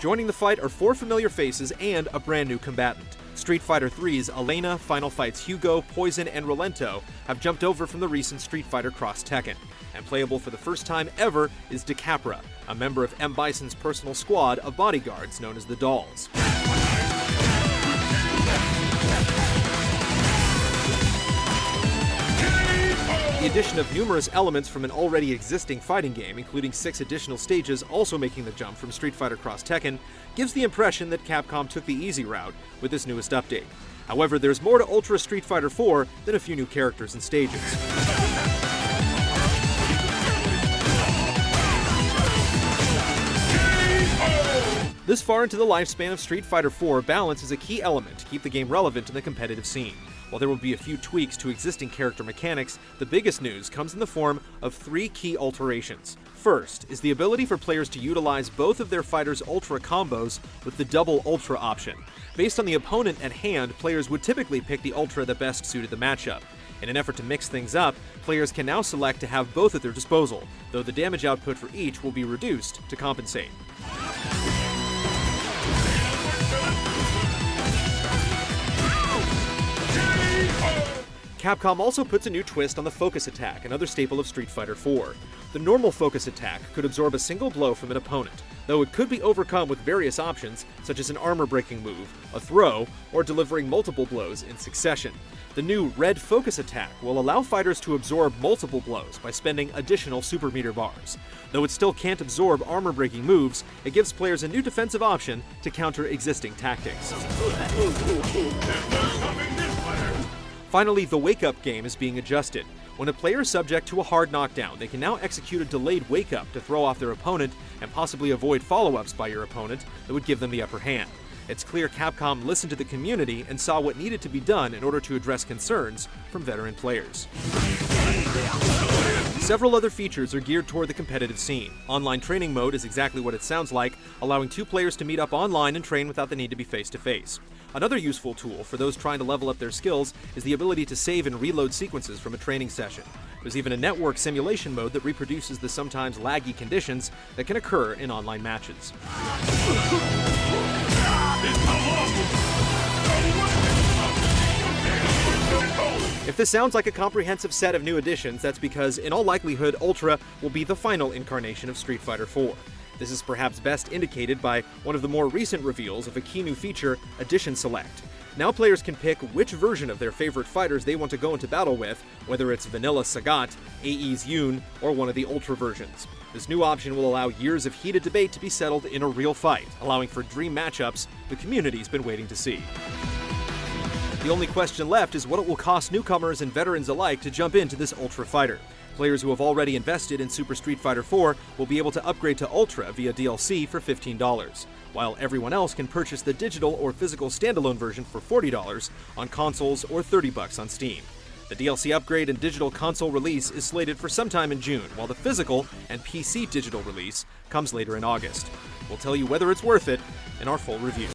Joining the fight are 4 familiar faces and a brand new combatant. Street Fighter III's Elena, Final Fight's Hugo, Poison, and Rolento have jumped over from the recent Street Fighter Cross Tekken. And playable for the first time ever is DeCapra, a member of M. Bison's personal squad of bodyguards known as the Dolls. The addition of numerous elements from an already existing fighting game, including 6 additional stages also making the jump from Street Fighter Cross Tekken, gives the impression that Capcom took the easy route with this newest update. However, there's more to Ultra Street Fighter IV than a few new characters and stages. This far into the lifespan of Street Fighter IV, balance is a key element to keep the game relevant in the competitive scene. While there will be a few tweaks to existing character mechanics, the biggest news comes in the form of 3 key alterations. First is the ability for players to utilize both of their fighters' Ultra combos with the double Ultra option. Based on the opponent at hand, players would typically pick the Ultra that best suited the matchup. In an effort to mix things up, players can now select to have both at their disposal, though the damage output for each will be reduced to compensate. Capcom also puts a new twist on the focus attack, another staple of Street Fighter IV. The normal focus attack could absorb a single blow from an opponent, though it could be overcome with various options, such as an armor-breaking move, a throw, or delivering multiple blows in succession. The new red focus attack will allow fighters to absorb multiple blows by spending additional super meter bars. Though it still can't absorb armor-breaking moves, it gives players a new defensive option to counter existing tactics. Finally, the wake-up game is being adjusted. When a player is subject to a hard knockdown, they can now execute a delayed wake-up to throw off their opponent and possibly avoid follow-ups by your opponent that would give them the upper hand. It's clear Capcom listened to the community and saw what needed to be done in order to address concerns from veteran players. Several other features are geared toward the competitive scene. Online training mode is exactly what it sounds like, allowing 2 players to meet up online and train without the need to be face-to-face. Another useful tool for those trying to level up their skills is the ability to save and reload sequences from a training session. There's even a network simulation mode that reproduces the sometimes laggy conditions that can occur in online matches. If this sounds like a comprehensive set of new additions, that's because, in all likelihood, Ultra will be the final incarnation of Street Fighter IV. This is perhaps best indicated by one of the more recent reveals of a key new feature, Edition Select. Now players can pick which version of their favorite fighters they want to go into battle with, whether it's Vanilla Sagat, AE's Yoon, or one of the Ultra versions. This new option will allow years of heated debate to be settled in a real fight, allowing for dream matchups the community's been waiting to see. The only question left is what it will cost newcomers and veterans alike to jump into this Ultra fighter. Players who have already invested in Super Street Fighter IV will be able to upgrade to Ultra via DLC for $15, while everyone else can purchase the digital or physical standalone version for $40 on consoles or $30 on Steam. The DLC upgrade and digital console release is slated for sometime in June, while the physical and PC digital release comes later in August. We'll tell you whether it's worth it in our full review.